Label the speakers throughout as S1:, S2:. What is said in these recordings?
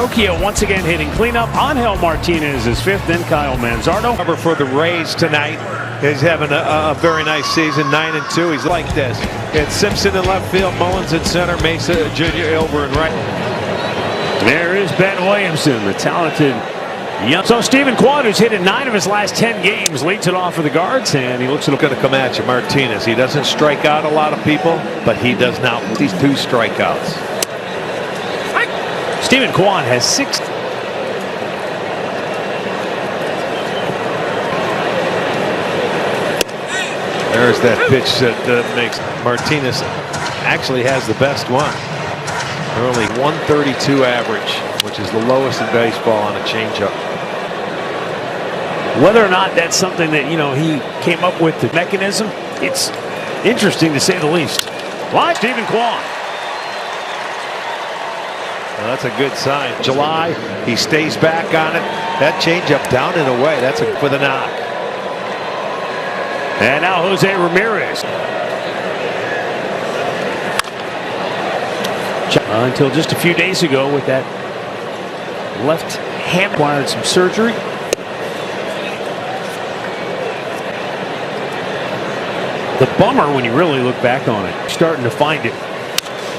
S1: Tokyo once again hitting cleanup. Angel Martinez is fifth, then Kyle Manzardo.
S2: Cover for the Rays tonight. He's having a very nice season, 9-2. He's like this. It's Simpson in left field, Mullins in center, Mesa Jr. over and right.
S1: There is Ben Williamson, the talented young. So Stephen Kwan, who's hit in 9 of his last 10 games, leads it off for the Guards, and he looks at
S2: going to come at you. Martinez, he doesn't strike out a lot of people, but he does now. These 2 strikeouts.
S1: Stephen Kwan has 6.
S2: There's that pitch that makes Martinez actually has the best one. Only 132 average, which is the lowest in baseball on a changeup.
S1: Whether or not that's something that, you know, he came up with the mechanism, it's interesting to say the least. Why Stephen Kwan?
S2: Well, that's a good sign. July, he stays back on it. That changeup down and away. That's for the knock.
S1: And now Jose Ramirez. Until just a few days ago with that left hand, required some surgery. The bummer when you really look back on it, starting to find it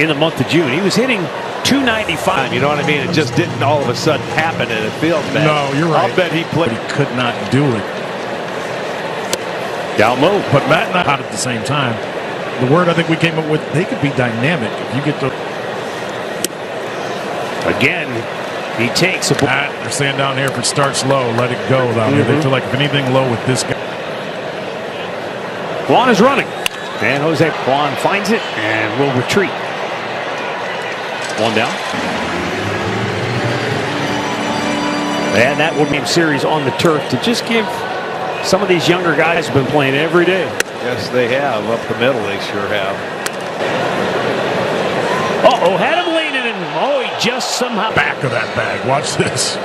S1: in the month of June. He was hitting .295.
S2: You know what I mean? It just didn't all of a sudden happen, and it feels bad.
S3: No, you're right.
S2: I'll bet he played.
S3: But he could not do it.
S1: Down low.
S3: But Matt and I at the same time. The word I think we came up with, they could be dynamic if you get to.
S1: Again, he takes a.
S3: They're saying down here, if it starts low, let it go down here. They feel like if anything low with this guy.
S1: Kwan is running. And Jose Kwan finds it and will retreat. One down. And that will be a series on the turf to just give some of these younger guys have been playing every day.
S2: Yes, they have. Up the middle, they sure have.
S1: Uh-oh, had him leaning, and oh, he just somehow.
S3: Back of that bag. Watch this.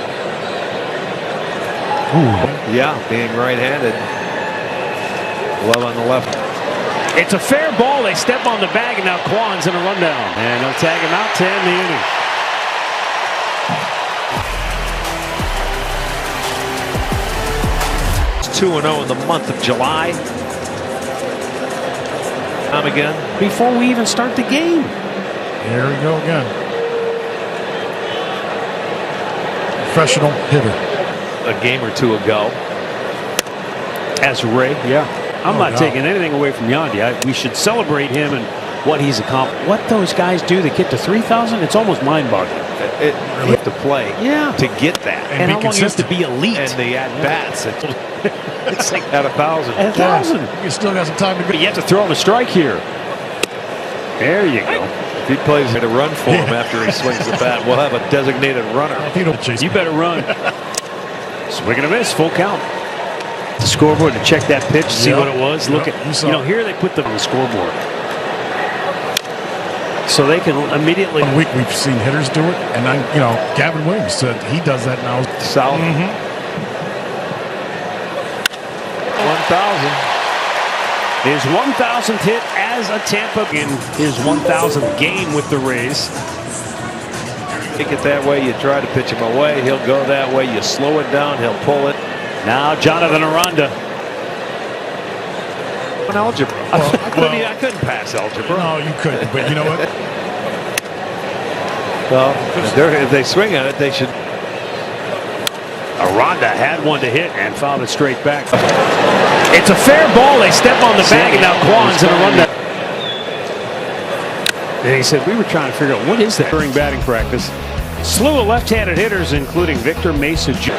S2: Ooh. Yeah, being right-handed. Well on the left.
S1: It's a fair ball. They step on the bag, and now Kwan's in a rundown. And they'll tag him out to end the inning.
S2: It's 2-0 in the month of July. Time again.
S1: Before we even start the game.
S3: There we go again. Professional hitter.
S2: A game or two ago.
S1: As Ray, yeah. I'm not taking anything away from Yandy. We should celebrate him and what he's accomplished. What those guys do to get to 3,000, it's almost mind-boggling.
S2: It really to play,
S1: to
S2: get that,
S1: and how long you have to be elite,
S2: and the at bats. It's like at 1,000.
S1: At 1,000,
S3: you still got some time to go.
S1: You have to throw him a strike here. There you go.
S2: If he plays it a run for him after he swings the bat, we'll have a designated runner.
S1: You better run. Swing and a miss, full count. The scoreboard to check that pitch, see what it was. Look at, you know, here they put them on the scoreboard, so they can immediately.
S3: One week we've seen hitters do it, and you know, Gavin Williams said he does that now.
S2: South. 1,000.
S1: His 1,000th hit as a Tampa in his 1,000th game with the Rays.
S2: Take it that way, you try to pitch him away, he'll go that way. You slow it down, he'll pull it.
S1: Now Jonathan Aranda.
S2: Algebra.
S3: Well,
S2: I couldn't pass algebra.
S3: No, you couldn't. But you know what?
S2: Well, if they swing at it, they should.
S1: Aranda had one to hit and fouled it straight back. It's a fair ball. They step on the bag, and now Kwan's in a rundown. And he said, we were trying to figure out what is that during batting practice. Slew of left-handed hitters, including Victor Mesa Jr.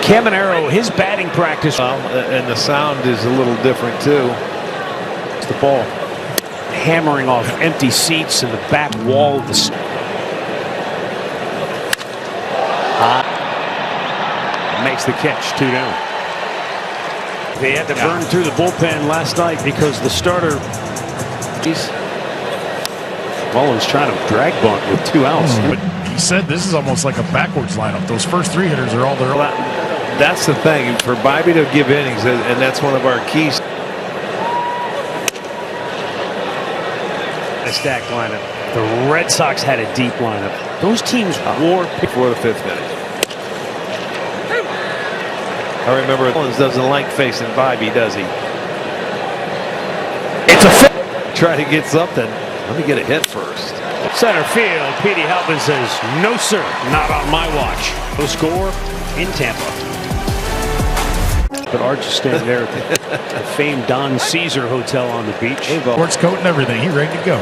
S1: Caminero, his batting practice.
S2: And the sound is a little different, too.
S1: It's the ball hammering off empty seats in the back wall of the. Makes the catch, 2 down. They had to burn through the bullpen last night because the starter. Mullins trying to drag bunt with 2 outs.
S3: But he said this is almost like a backwards lineup. Those first 3 hitters are all there.
S2: That's the thing for Bobby to give innings, and that's one of our keys.
S1: A stacked lineup. The Red Sox had a deep lineup. Those teams wore
S2: before the 5th inning. I remember Collins doesn't like facing Bobby, does he?
S1: It's a
S2: try to get something. Let me get a hit first.
S1: Center field. Petey Halpin says, "No, sir, not on my watch." No score in Tampa. But Arch is standing there at the famed Don Caesar Hotel on the beach.
S3: Sports coat and everything. He's ready to go.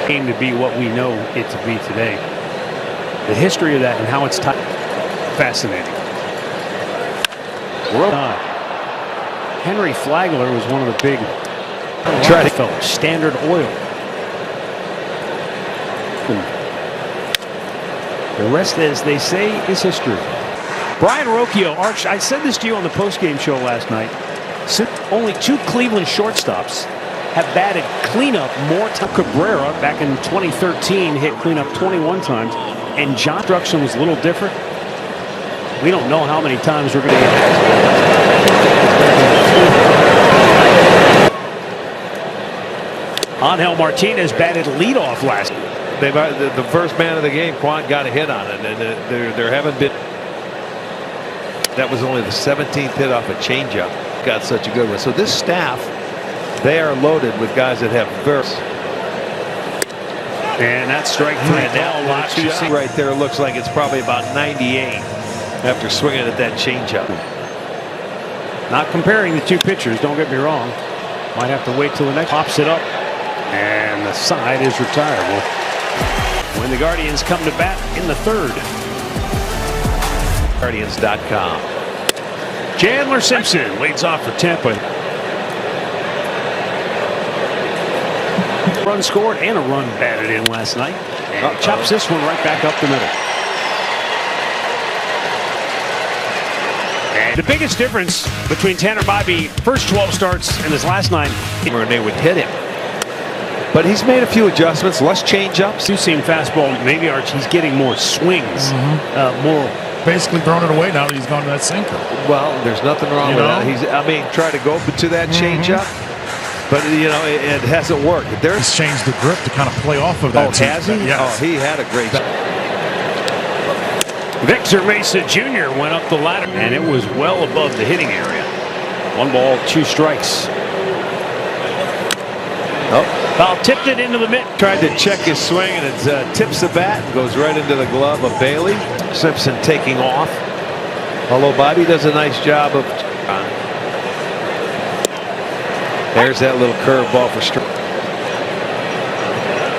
S1: Came to be what we know it to be today. The history of that and how it's tied. Fascinating. Henry Flagler was one of the big Rockefeller, Standard Oil. The rest, as they say, is history. Brian Rocchio, Arch, I said this to you on the postgame show last night. Only 2 Cleveland shortstops have batted cleanup more times. Cabrera back in 2013 hit cleanup 21 times, and John Struction was a little different. We don't know how many times we're going to get. Angel Martinez batted leadoff last.
S2: The first man of the game, Quan, got a hit on it, and there haven't been. That was only the 17th hit off a changeup. Got such a good one. So this staff, they are loaded with guys that have bursts.
S1: And that's strike 3.
S2: And now right there looks like it's probably about 98 after swinging at that changeup.
S1: Not comparing the 2 pitchers, don't get me wrong. Might have to wait till the next. Pops it up, and the side is retired. When the Guardians come to bat in the 3rd.
S2: Guardians.com.
S1: Chandler Simpson leads off for Tampa. Run scored and a run batted in last night. And chops this one right back up the middle. And the biggest difference between Tanner Bybee first 12 starts and his last 9.
S2: And they would hit him. But he's made a few adjustments, less change-ups.
S1: Two-seam fastball, maybe Arch, he's getting more swings. More.
S3: Basically throwing it away now that he's gone to that sinker.
S2: Well, there's nothing wrong with that. Try to go to that changeup, but it hasn't worked.
S3: He's changed the grip to kind of play off of that.
S2: Oh, has he?
S3: Yes.
S2: Oh, he had a great.
S1: Victor Mesa Jr. went up the ladder, and it was well above the hitting area. 1 ball, 2 strikes. Foul tipped it into the mid.
S2: Tried to check his swing, and it tips the bat and goes right into the glove of Bailey. Simpson taking off. Although Bobby does a nice job of. There's that little curveball for strike.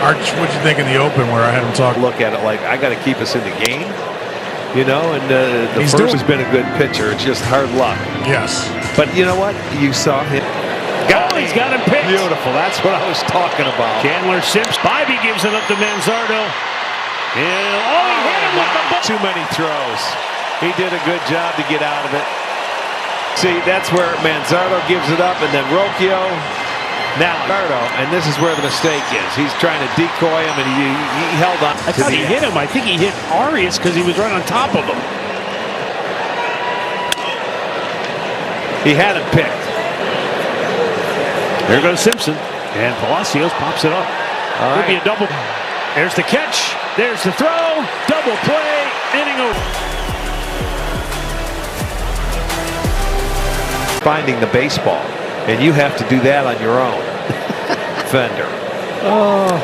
S3: Arch, what'd you think in the open where I had him talk?
S2: Look at it like I got to keep us in the game. And the first has been a good pitcher. It's just hard luck.
S3: Yes.
S2: But you know what? You saw him.
S1: He's got him picked.
S2: Beautiful. That's what I was talking about.
S1: Chandler Simpson. Bybee gives it up to Manzardo. He hit him with the ball.
S2: Too many throws. He did a good job to get out of it. See, that's where Manzardo gives it up, and then Rocchio. Now Manzardo, and this is where the mistake is. He's trying to decoy him, and he held on.
S1: I thought he hit him. I think he hit Arias because he was right on top of him.
S2: He had him picked.
S1: There goes Simpson, and Palacios pops it up. Could be a double. There's the catch. There's the throw. Double play. Inning over.
S2: Finding the baseball, and you have to do that on your own. Fender.
S1: Oh,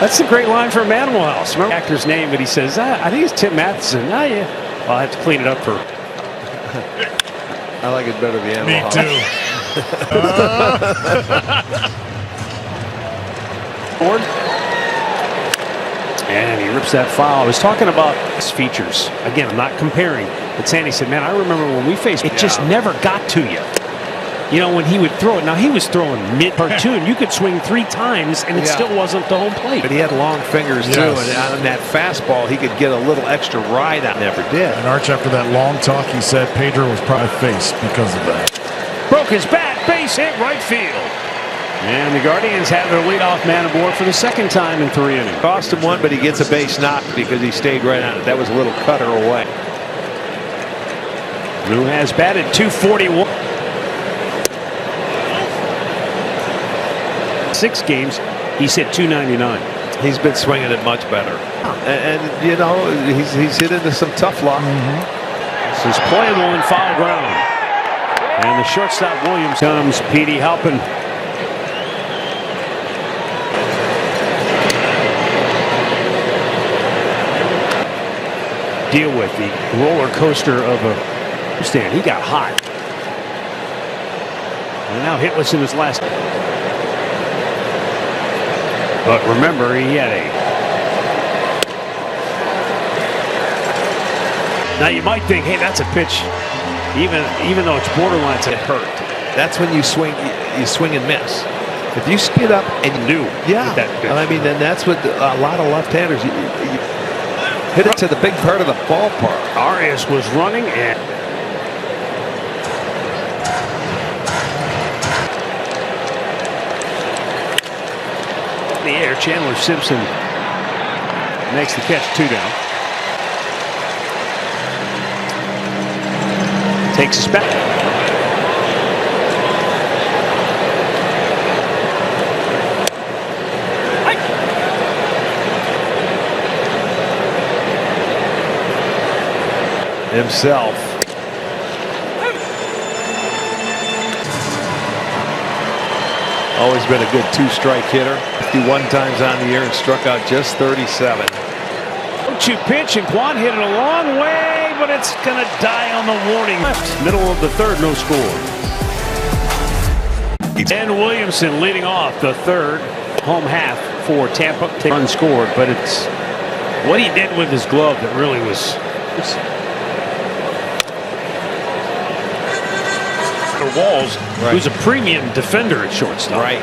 S1: that's a great line from Animal House. Remember the actor's name, but he says, I think it's Tim Matheson. Oh, yeah. Well, I have to clean it up for.
S2: I like it better than Animal House.
S3: Me too.
S1: And he rips that foul. I was talking about his features. Again, I'm not comparing. But Sandy said, man, I remember when we faced it, just never got to you. When he would throw it. Now, he was throwing mid-cartoon. You could swing 3 times, and it still wasn't the home plate.
S2: But he had long fingers, too. And on that fastball, he could get a little extra ride out. Never did.
S3: And Arch, after that long talk, he said Pedro was probably faced because of that.
S1: Broke his bat, base hit, right field. And the Guardians have their leadoff man aboard for the second time in 3 innings.
S2: Cost him one, but he gets a base knock because he stayed right on it. That was a little cutter away.
S1: Who has batted .241. 6 games, he's hit .299.
S2: He's been swinging it much better. And you know, he's hit into some tough luck.
S1: This is playable in foul ground. And the shortstop Williams comes. Petey helping. Deal with the roller coaster of a stand. He got hot. And now hitless in his last. But remember, he had a. Now you might think, hey, that's a pitch. Even though it's borderline, it hurt.
S2: That's when you swing and miss. If you skid up and
S1: New.
S2: yeah,
S1: That pitch.
S2: I mean, and that's what a lot of left-handers you hit it to the big part of the ballpark.
S1: Arias was running and. The air, Chandler Simpson makes the catch. 2 down. Takes us back.
S2: Himself. Always been a good 2-strike hitter. 51 times on the year and struck out just 37.
S1: 0-2 pitch, and Quan hit it a long way, but it's gonna die on the warning. Middle of the third, no score. And Williamson leading off the third, home half for Tampa. Unscored, but it's what he did with his glove that really was. Walls,
S2: right.
S1: Who's a premium defender at shortstop.
S2: Right.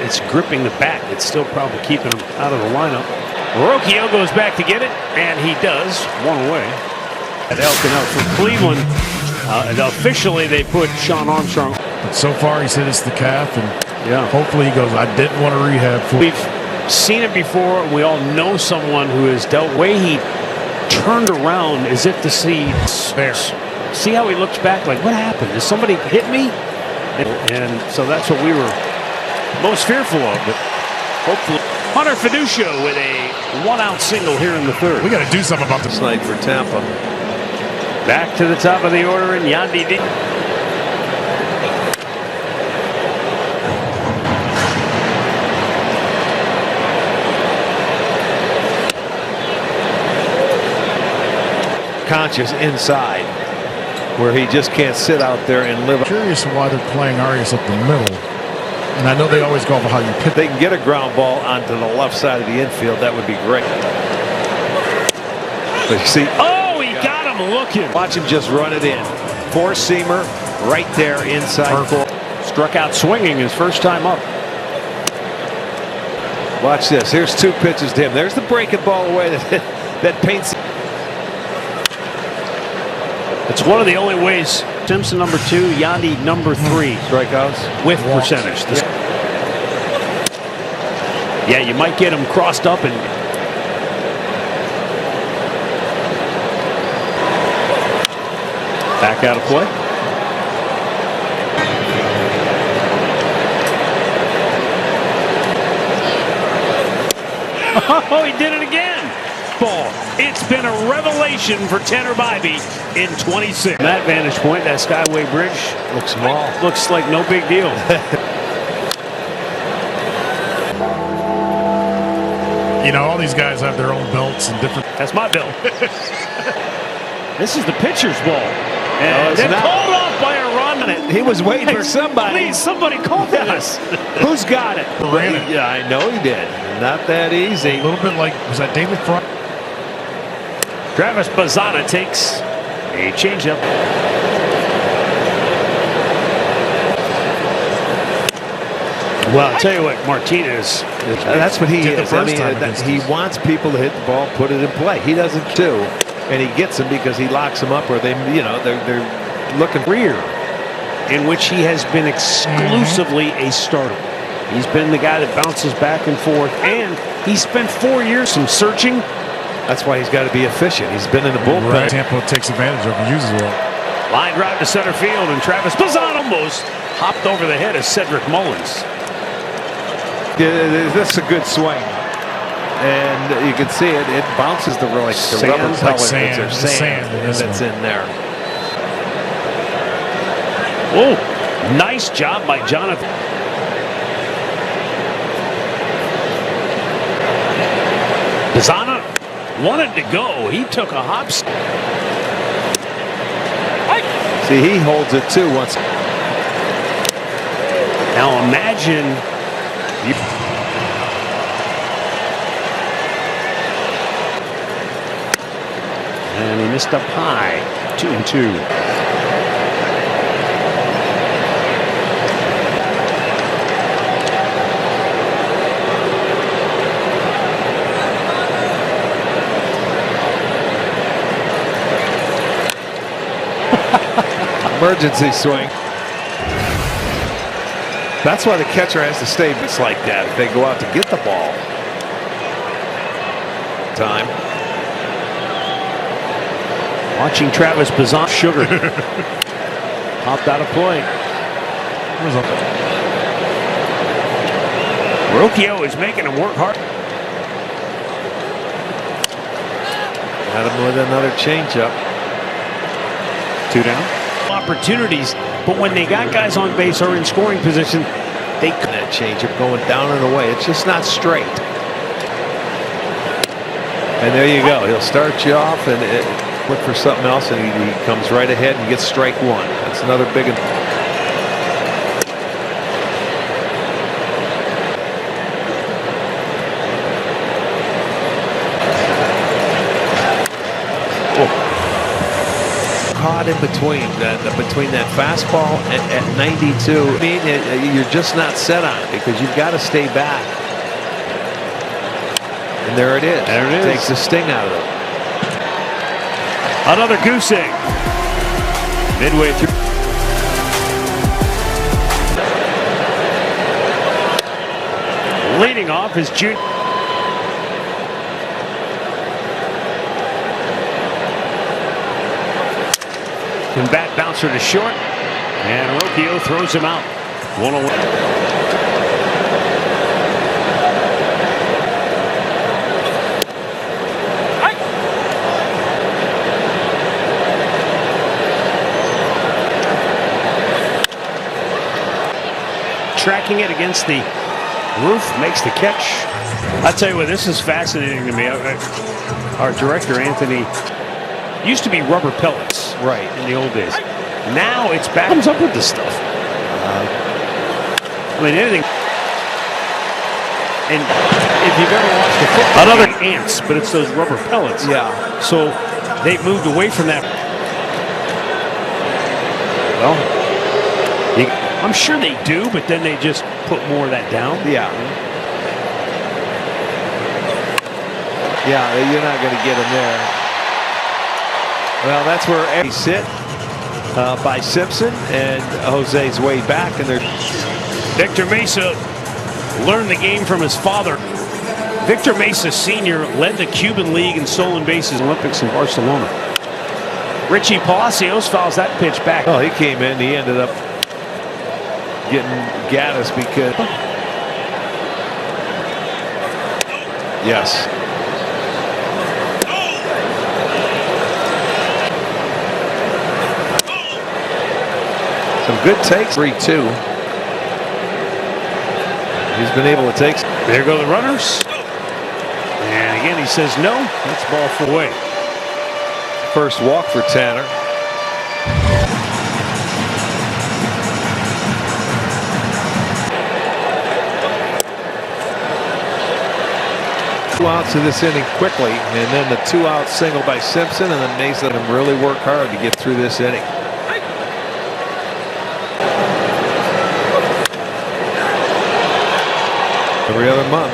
S1: It's gripping the bat. It's still probably keeping him out of the lineup. Rocchio goes back to get it, and he does. 1 away. At Elkin out for Cleveland. And officially, they put Sean Armstrong.
S3: But so far, he said it's the calf, and
S1: Yeah.
S3: hopefully he goes, I didn't want to rehab for.
S1: We've seen it before. We all know someone who has dealt. Way he turned around as if to see. See how he looks back like, what happened? Did somebody hit me? And so that's what we were most fearful of. But hopefully, Hunter Fiducio with a 1-out single here in the third.
S3: We got to do something about this.
S2: Night for Tampa.
S1: Back to the top of the order in Yandy D.
S2: Conscious inside, where he just can't sit out there and live.
S3: I'm curious why they're playing Arias up the middle. And I know they always go over how you pitch.
S2: If they can get a ground ball onto the left side of the infield, that would be great. But you see,
S1: Oh, he got him looking.
S2: watch him just run it in. Four-seamer right there inside.
S1: Struck out swinging his first time up.
S2: Watch this. Here's 2 pitches to him. There's the breaking ball away that paints.
S1: It's one of the only ways. Simpson number 2, Yandy number 3.
S2: Strikeouts.
S1: With percentage. Yeah, you might get him crossed up and. Back out of play. Oh, he did it again. Ball. It's been a revelation for Tanner Bybee in 26. From that vantage point, that Skyway Bridge
S2: Looks small.
S1: looks like no big deal.
S3: You know, all these guys have their own belts and different.
S1: That's my bill. This is the pitcher's ball. And
S2: it's
S1: then
S2: not.
S1: called off by a run.
S2: He was waiting for somebody.
S1: Please, somebody call for this.
S2: Who's got it?
S3: Ran it.
S2: Yeah, I know he did. Not that easy.
S3: A little bit like, was that David Fry?
S1: Travis Bazzana takes a changeup. Well, I'll tell you what, Martinez.
S2: That's what he
S3: Did the
S2: is.
S3: first time against
S2: He
S3: us.
S2: wants people to hit the ball, put it in play. He doesn't do, and he gets them because he locks them up, or they're looking
S1: Career in which he has been exclusively a starter. He's been the guy that bounces back and forth, and he spent 4 years from searching.
S2: That's why he's got to be efficient. He's been in the bullpen.
S3: Right. Tampa takes advantage of and uses it.
S1: Line drive to center field, and Travis Bazan almost hopped over the head of Cedric Mullins.
S2: Yeah, that's a good swing, and you can see it. It bounces the rubber pellet.
S3: Like sand.
S2: There's sand that's in there.
S1: Oh, nice job by Jonathan. Bazana wanted to go. He took a hop.
S2: See, he holds it too once.
S1: Now imagine. And he missed up high. 2-2.
S2: Emergency swing. That's why the catcher has to stay. It's like that if they go out to get the ball. Time.
S1: Watching Travis Bazan sugar. Hopped out of play. Rocchio is making him work hard.
S2: Got him with another changeup.
S1: 2 down. Opportunities, but when they got guys on base or in scoring position, they couldn't.
S2: That changeup going down and away. It's just not straight. And there you go. He'll start you off and look for something else, and he comes right ahead and gets strike one. That's another big one. Caught in between that fastball at 92. I mean, you're just not set on it because you've got to stay back. And there it is.
S1: There it is.
S2: Takes the sting out of it.
S1: Another goose egg. Midway through. Leading off is June. And bat bouncer to short, and Rocchio throws him out. 1-1. Tracking it against the roof, makes the catch. I'll tell you what, this is fascinating to me. Our director, Anthony, used to be rubber pellets,
S2: right,
S1: in the old days. Now it's back. Comes up with this stuff. I mean, anything. And if you've ever watched the football, another ants, but it's those rubber pellets.
S2: Yeah.
S1: So they've moved away from that. Well, I'm sure they do, but then they just put more of that down.
S2: Yeah. Yeah, you're not going to get them there. Well, that's where they sit by Simpson, and Jose's way back, and they're.
S1: Victor Mesa learned the game from his father. Victor Mesa Sr. led the Cuban League in stolen bases Olympics in Barcelona. Richie Palacios fouls that pitch back.
S2: Oh, he came in. He ended up getting Gaddis because. Yes. Some good takes. 3-2. He's been able to take.
S1: There go the runners. And again, he says no. That's ball 4 away.
S2: First walk for Tanner. Two outs of this inning quickly, and then the 2-out single by Simpson, and then Mason let him really work hard to get through this inning. every other month.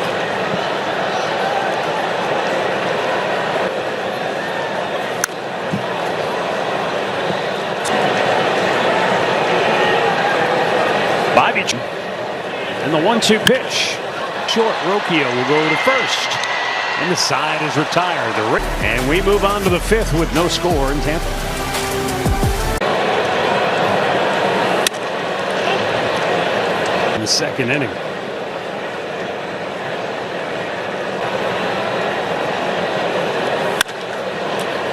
S1: And the 1-2 pitch. Short. Rocchio will go to first. And the side is retired. And we move on to the 5th with no score in Tampa. In the 2nd inning.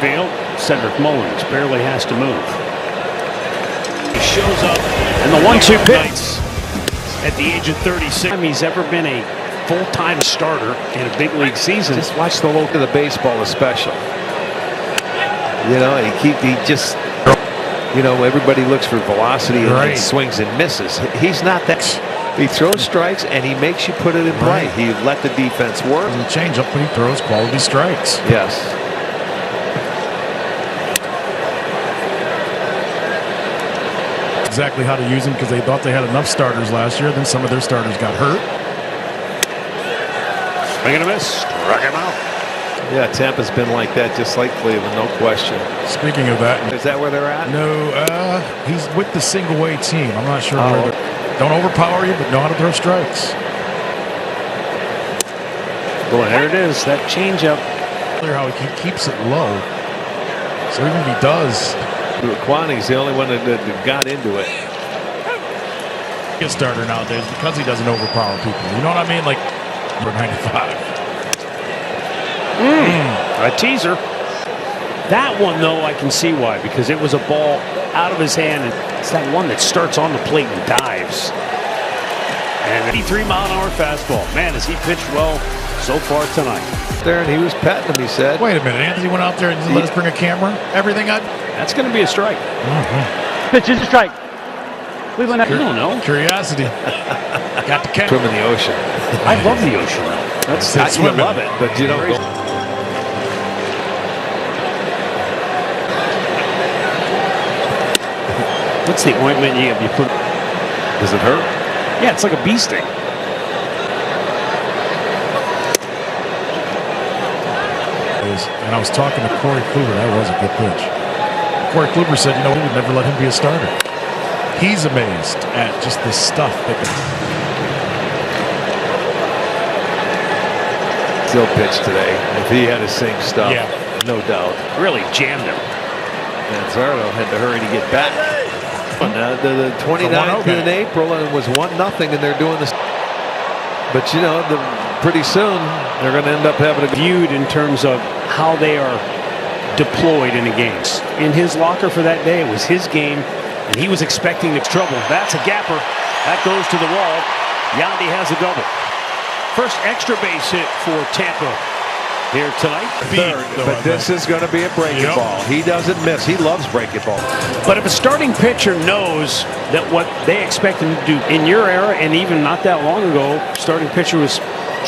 S1: Field. Cedric Mullins barely has to move. He shows up. And the 1-2 pitch. At the age of 36, he's ever been a full-time starter in a big league season.
S2: Just watch the look of the baseball, especially. You know, he just, you know, everybody looks for velocity and swings and misses. He's not that. He throws strikes and he makes you put it in play. He let the defense work.
S3: The changeup, but he throws quality strikes.
S2: Yes.
S3: Exactly how to use him because they thought they had enough starters last year. Then some of their starters got hurt.
S1: Swing and a miss. Struck him out.
S2: Yeah, Tampa's been like that, just like Cleveland, no question.
S3: Speaking of that,
S2: is that where they're at?
S3: No, he's with the single A team. I'm not sure where they're. Don't overpower you, but know how to throw strikes.
S1: Boy, there it is. That changeup.
S3: Clear how he keeps it low. So even if he does.
S2: Kwani's the only one that got into it.
S3: Get starter nowadays because he doesn't overpower people. You know what I mean? Like number 95.
S1: A teaser. That one, though, I can see why, because it was a ball out of his hand, and it's that one that starts on the plate and dives. And 83-mile-an-hour fastball. Man, has he pitched well so far tonight.
S2: There, and he was petting him, he said.
S3: Wait a minute, Anthony went out there and let us bring a camera. Everything I.
S1: That's going to be a strike.
S4: Pitch is a strike. Cleveland.
S1: I don't know.
S3: Curiosity. Got the camera.
S2: Swim in the ocean.
S1: I love the ocean. That's
S2: you love it, but you don't go.
S1: What's the ointment you put?
S2: Does it hurt?
S1: Yeah, it's like a bee sting.
S3: And I was talking to Corey Kluber. That was a good pitch. Corey Kluber said, you know, we would never let him be a starter. He's amazed at just the stuff that.
S2: Still pitch today. If he had his same stuff, no doubt.
S1: Really jammed him.
S2: And Zardo had to hurry to get back. The 29th in April, and it was 1-0, and they're doing this. But you know, pretty soon they're going to end up having a
S1: viewed in terms of how they are deployed in the games. In his locker for that day, it was his game, and he was expecting the trouble. That's a gapper. That goes to the wall. Yandy has a double. First extra base hit for Tampa here tonight.
S2: Third, but this is going to be a breaking ball. He doesn't miss. He loves breaking balls.
S1: But if a starting pitcher knows that what they expect him to do in your era, and even not that long ago, starting pitcher was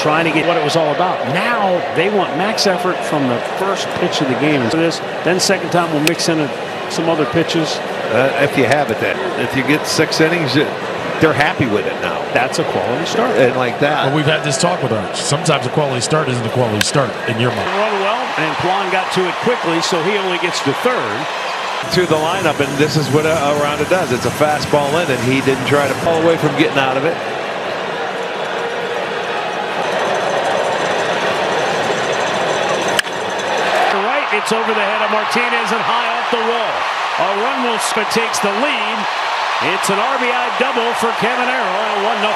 S1: trying to get what it was all about. Now they want max effort from the first pitch of the game. And so this, then second time we'll mix in some other pitches.
S2: If you have it, then if you get 6 innings, they're happy with it now.
S1: That's a quality start.
S2: And like that.
S3: Well, we've had this talk with Arch. Sometimes a quality start isn't a quality start in your mind.
S1: Run well, and Kwan got to it quickly, so he only gets to third.
S2: To the lineup, and this is what Aranda does. It's a fastball in, and he didn't try to pull away from getting out of it.
S1: It's over the head of Martinez and high off the wall. A run will takes the lead. It's an RBI double for Caminero and a 1-0.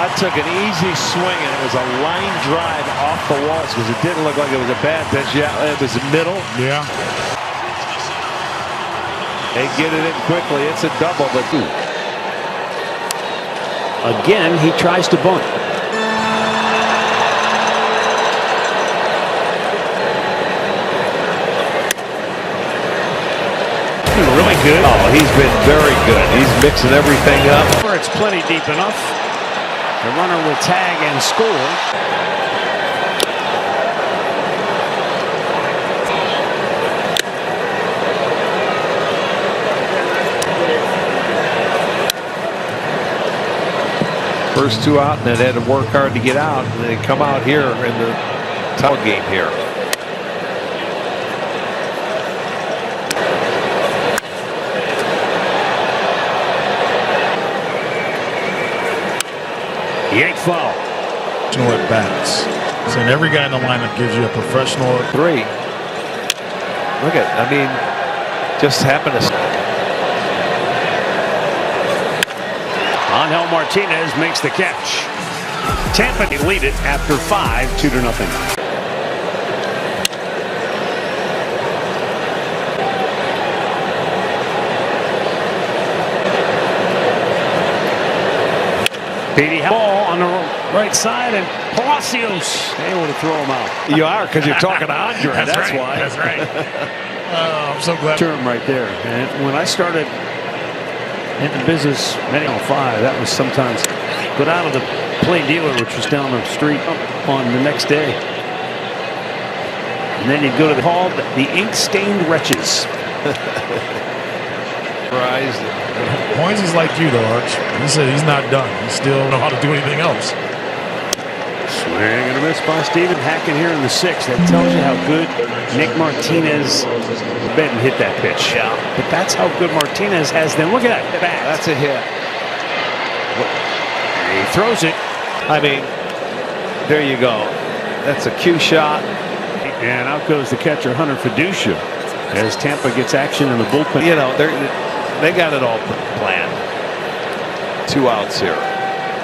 S2: I took an easy swing, and it was a line drive off the walls because it didn't look like it was a bad pitch. Yeah, it was middle.
S3: Yeah.
S2: They get it in quickly. It's a double, but
S1: again, he tries to bunt. Really good.
S2: Oh, he's been very good. He's mixing everything up.
S1: It's plenty deep enough. The runner will tag and score.
S2: First 2 out, and then had to work hard to get out, and they come out here in the title game here.
S1: Yank foul.
S3: At bats. Saying every guy in the lineup gives you a professional
S2: 3. Look at, I mean, just happened to.
S1: Angel Martinez makes the catch. Tampa lead it after 5, 2-0. Beatty ball on the right side, and Palacios able to throw him out.
S2: You are, because you're talking to Andre.
S3: That's right,
S1: why.
S3: That's right. I'm so glad.
S1: Term right there. And when I started in the business, many on 5, that was sometimes go down to the plain dealer, which was down the street on the next day. And then you'd go to the called the ink-stained wretches.
S3: Points is like you, though, Arch. He said he's not done. He still don't know how to do anything else.
S1: Swing and a miss by Stephen Hackett here in the 6th. That tells you how good Nick Martinez Benton hit that pitch.
S2: Yeah.
S1: But that's how good Martinez has them. Look at that bat.
S2: That's a hit.
S1: He throws it.
S2: I mean, there you go. That's a cue shot.
S1: And out goes the catcher, Hunter Fiducia, as Tampa gets action in the bullpen.
S2: You know, they got it all planned. 2 outs here.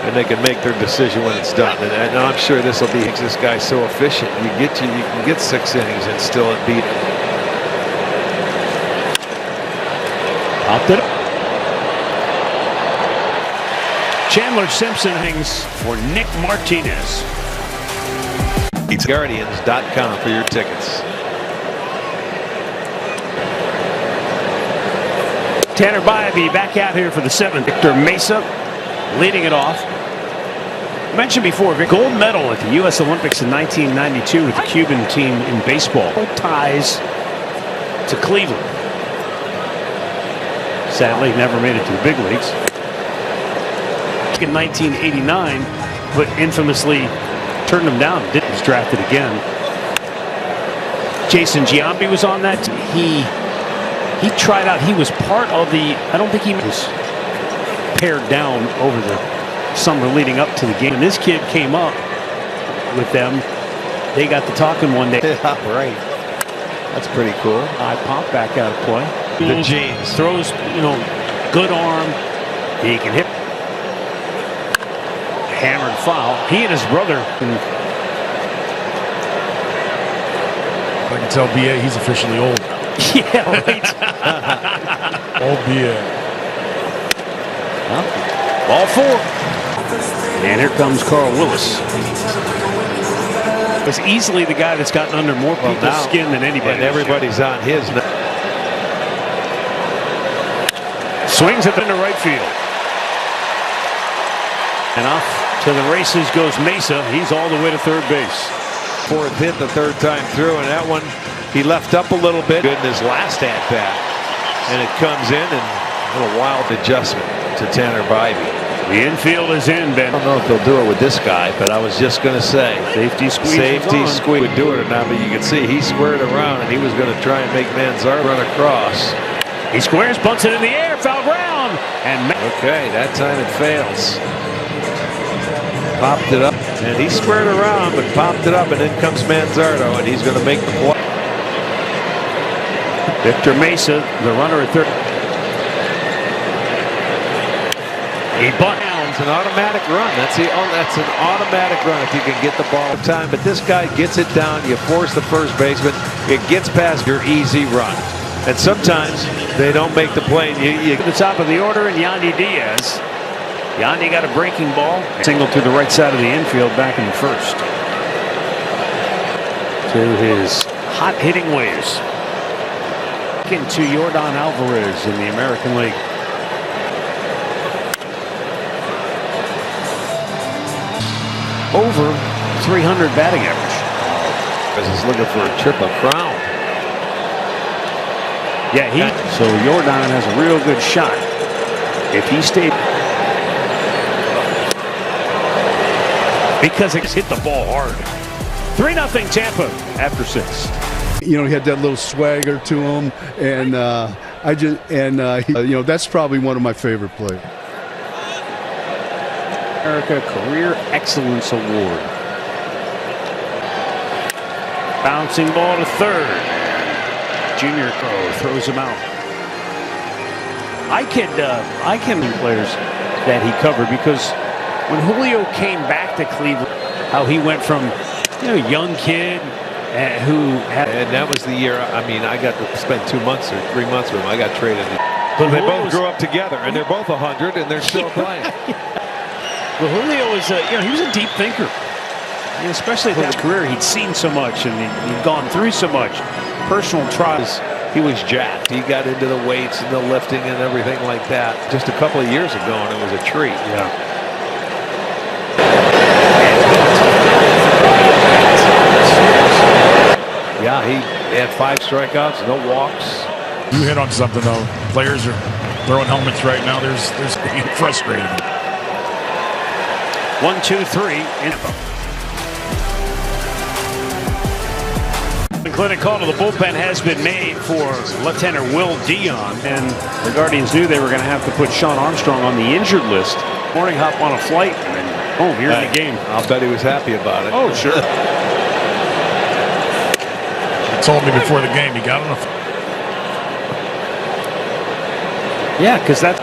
S2: And they can make their decision when it's done. And I'm sure this will be this guy's so efficient. You can get 6 innings and still beat him.
S1: Popped it up. Chandler Simpson hangs for Nick Martinez.
S2: It's Guardians.com for your tickets.
S1: Tanner Bybee back out here for the 7th. Victor Mesa leading it off. I mentioned before, gold medal at the U.S. Olympics in 1992 with the Cuban team in baseball. Ties to Cleveland. Sadly, never made it to the big leagues. In 1989, but infamously turned him down. Didn't was drafted again. Jason Giambi was on that. He tried out. He was part of the. I don't think he was pared down over the summer leading up to the game. And this kid came up with them. They got to talking one day.
S2: Yeah, right. That's pretty cool.
S1: I pop back out of play.
S2: The jeans.
S1: Throws, good arm. He can hit. Hammered foul. He and his brother.
S3: I can tell BA he's officially old.
S1: Yeah, right.
S3: Old BA.
S1: Ball 4. And here comes Carl Willis. Was easily the guy that's gotten under more people's skin than anybody.
S2: And everybody's on his.
S1: Swings it into right field. And off to the races goes Mesa. He's all the way to third base.
S2: 4th hit the 3rd time through, and that one he left up a little bit in his last at bat, and it comes in and a little wild adjustment to Tanner Bybee.
S1: The infield is in, Ben.
S2: I don't know if they'll do it with this guy, but I was just going to say
S1: safety squeeze.
S2: Safety squeeze would do it or not, but you can see he squared around and he was going to try and make Manzardo run across.
S1: He squares, bunts it in the air, foul ground, and
S2: okay, that time it fails. Popped it up, and he squared around, but popped it up, and in comes Manzardo, and he's going to make the play.
S1: Victor Mesa, the runner at third. He bunts
S2: an automatic run. That's an automatic run if you can get the ball in time. But this guy gets it down. You force the first baseman. It gets past your easy run. And sometimes they don't make the play. You
S1: to the top of the order, and Yandy Diaz. Yandy got a breaking ball. Single to the right side of the infield back in the 1st. To his hot hitting ways. Into Yordan Alvarez in the American League. Over 300 batting average.
S2: He's looking for a triple crown.
S1: Yeah, so Yordan has a real good shot. If he stayed. because it's hit the ball hard. 3-0 Tampa after 6.
S5: You know, he had that little swagger to him, and that's probably one of my favorite players.
S1: America Career Excellence Award. Bouncing ball to third. Junior throws him out. I can players that he covered, because when Julio came back to Cleveland, how he went from young kid who had,
S2: and that was the year. I mean, I got to spend 2 months or 3 months with him. I got traded. But they both grew up together, and they're both 100, and they're still playing.
S1: Well, Julio was he was a deep thinker. Especially at that career, he'd seen so much and he'd gone through so much personal trials.
S2: He was jacked. He got into the weights and the lifting and everything like that just a couple of years ago, and it was a treat. Yeah, he had 5 strikeouts, no walks.
S3: You hit on something, though. Players are throwing helmets right now. There's being frustrated.
S1: 1, 2, 3. The clinic call to the bullpen has been made for Lieutenant Will Dion, and the Guardians knew they were going to have to put Sean Armstrong on the injured list. Morning hop on a flight and home here in the game.
S2: I'll bet he was happy about it.
S1: Oh, sure.
S3: He told me before the game he got on a.
S1: Yeah, because that's.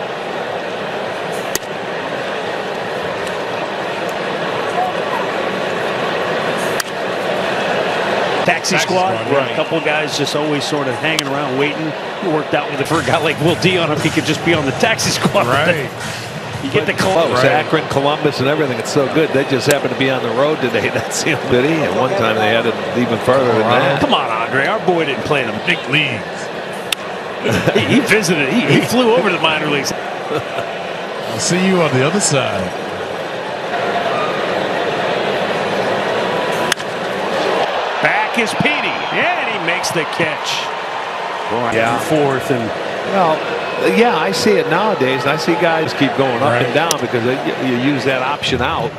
S1: Taxi squad,
S3: right.
S1: A couple of guys just always sort of hanging around waiting. It worked out with it for a guy like Will Dion if he could just be on the taxi squad.
S3: Right.
S1: You get the close.
S2: Right. Akron, Columbus, and everything. It's so good. They just happened to be on the road today. That's the only thing. At one time they had it even further than that.
S1: Come on, Andre. Our boy didn't play in the
S3: Big leagues.
S1: he visited. He flew over to the minor leagues.
S3: I'll see you on the other side.
S1: Back is Petey, and he makes the catch.
S2: Yeah.
S1: Fourth and.
S2: Well, yeah, I see it nowadays, and I see guys keep going up and down because you use that option out,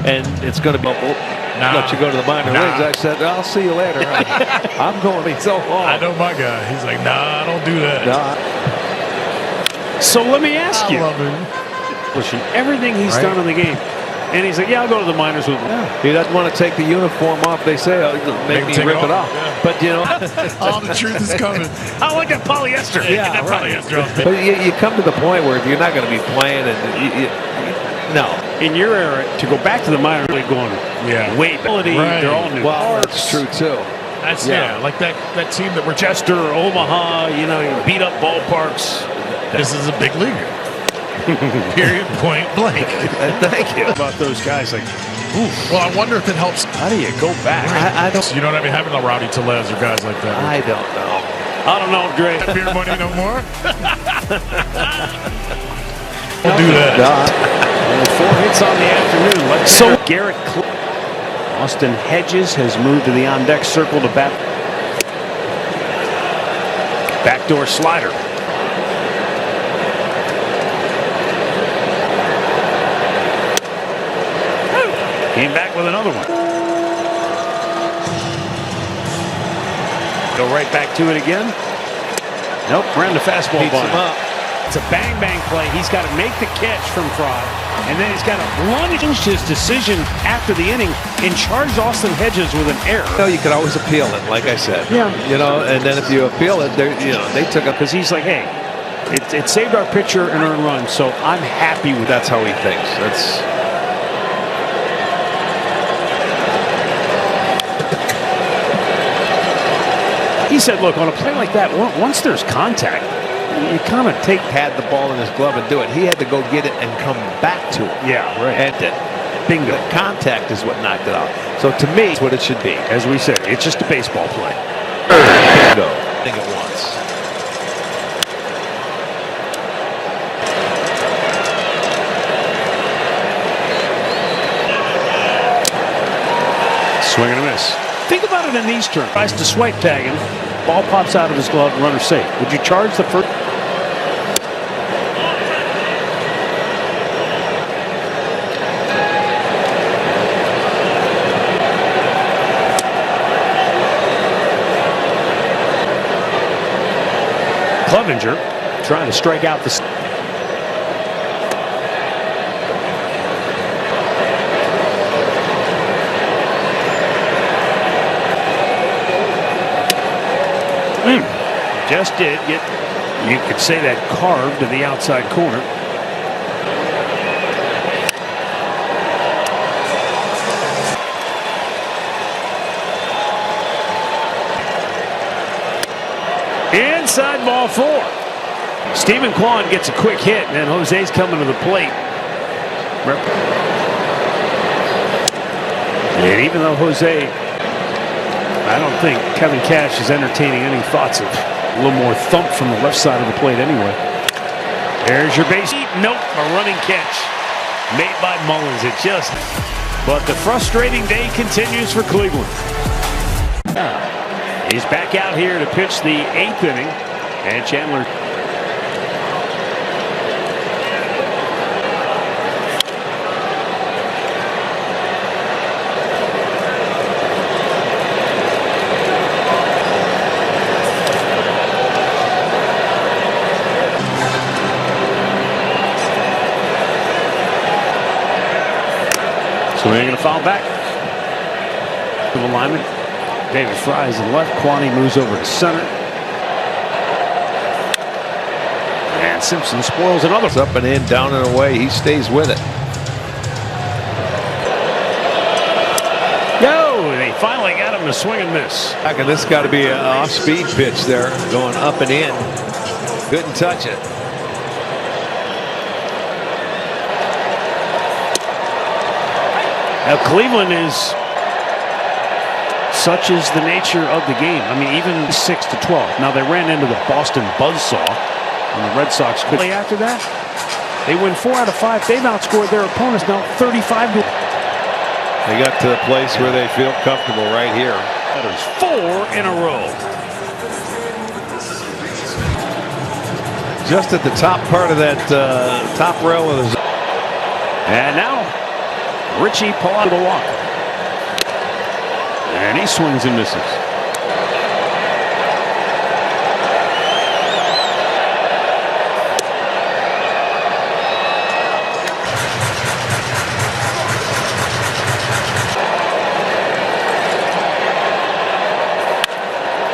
S2: and it's going to be let you go to the minor leagues. I said, I'll see you later. I'm going to be so long.
S3: I know my guy. He's like, nah, don't do that.
S1: So let me ask you.
S3: I love him.
S1: Pushing everything he's done in the game. And he's like, yeah, I'll go to the minors with him.
S2: Yeah. He doesn't want to take the uniform off. They say, make me rip it off. Yeah. But,
S3: all the truth is coming.
S1: I like that polyester.
S2: Yeah,
S3: polyester.
S2: But you come to the point where you're not going to be playing, and no.
S1: In your era, to go back to the minor league going, way back. They're all new.
S2: Well, that's true, too.
S3: That's, like that team that we're
S1: Chester, Omaha, you beat up ballparks.
S3: This is a big leaguer. Period, point blank.
S2: Thank you.
S1: About those guys, like, oof.
S3: Well, I wonder if it helps.
S1: How do you go back?
S2: I don't.
S3: You know what I mean? Having a Rowdy Tellez or guys like that.
S2: I don't know.
S1: I don't know, Dre.
S3: Beer money no more? We'll do that.
S1: 4 hits on the afternoon. So Garrett Austin Hedges has moved to the on-deck circle to bat. Backdoor slider. Came back with another one. Go right back to it again. Nope, ran the fastball
S2: Beats him up.
S1: It's a bang-bang play. He's got to make the catch from Fry, and then he's got to lunge his decision after the inning and charge Austin Hedges with an error.
S2: You could always appeal it, like I said.
S1: Yeah.
S2: And then if you appeal it, they took it.
S1: Because he's like, hey, it saved our pitcher an earned run, so I'm happy with
S2: That's how he thinks. That's.
S1: He said, look, on a play like that, once there's contact, you kind of
S2: had the ball in his glove and do it. He had to go get it and come back to it.
S1: Yeah, right.
S2: And bingo. The contact is what knocked it out. So to me, it's what it should be.
S1: As we said, it's just a baseball play.
S2: Bingo. I think it once.
S1: Swing and a miss. Think about it in these terms. Tries to swipe tag him. Ball pops out of his glove, runner safe. Would you charge the first? Clevenger trying to strike out the. Just did get, you could say that, carved to the outside corner. Inside ball 4. Stephen Kwan gets a quick hit, and then Jose's coming to the plate. And even though Jose, I don't think Kevin Cash is entertaining any thoughts of a little more thump from the left side of the plate anyway. There's your base. Nope, a running catch made by Mullins. It just, but the frustrating day continues for Cleveland. He's back out here to pitch the 8th inning, and Chandler. So they're going to foul back to the lineman. David Fry is to the left. Kwani moves over to center. And Simpson spoils another.
S2: Up and in, down and away. He stays with it.
S1: No, they finally got him to swing and miss.
S2: And this got to be an off-speed pitch there, going up and in. Couldn't touch it.
S1: Now Cleveland is, such is the nature of the game. I mean, even 6-12. Now they ran into the Boston buzzsaw, and the Red Sox could. After that, they win 4 out of 5. They've outscored their opponents now 35 to.
S2: They got to the place where they feel comfortable right here.
S1: That is 4 in a row.
S2: Just at the top part of that top rail of the.
S1: And now Richie Palata to walk. And he swings and misses.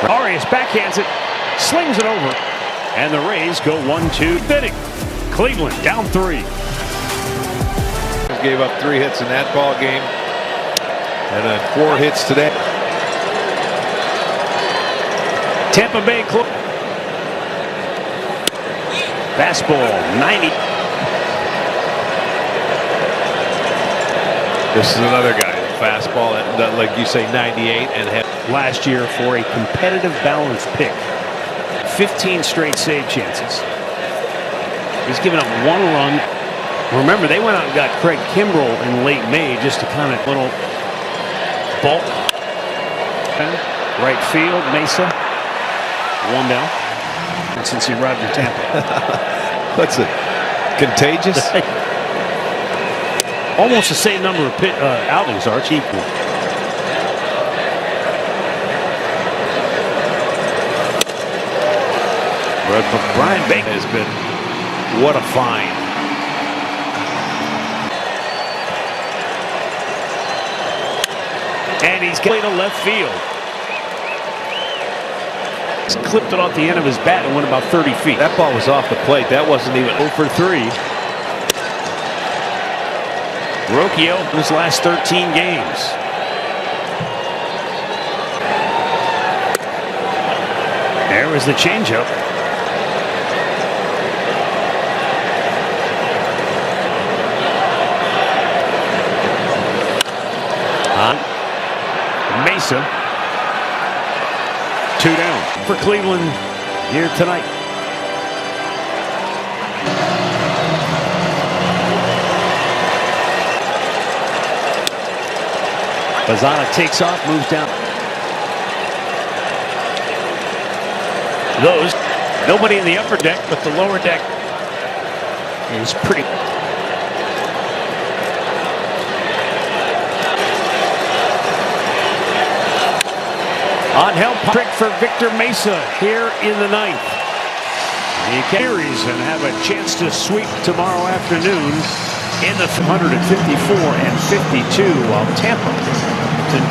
S1: Arias backhands it, slings it over, and the Rays go 1-2 inning. Cleveland down 3.
S2: Gave up 3 hits in that ball game, and then 4 hits today.
S1: Tampa Bay club. Fastball 90.
S2: This is another guy. Fastball at, like you say, 98, and had
S1: last year for a competitive balance pick. 15 straight save chances. He's given up 1 run. Remember, they went out and got Craig Kimbrell in late May just to kind of little bulk. Right field, Mesa. 1 down. And since he arrived in Tampa.
S2: What's it? Contagious?
S1: Almost the same number of outings, Arch, equal. But Brian Baker has been, what a find. And he's played to left field. He's clipped it off the end of his bat and went about 30 feet.
S2: That ball was off the plate. That wasn't even
S1: 0 for 3. Rocchio in his last 13 games. There was the changeup. Mesa. 2 down for Cleveland here tonight. Bazana takes off, moves down. Those, nobody in the upper deck, but the lower deck is pretty. On help trick for Victor Mesa here in the 9th. He carries and have a chance to sweep tomorrow afternoon in the 154 and 52 while Tampa continues.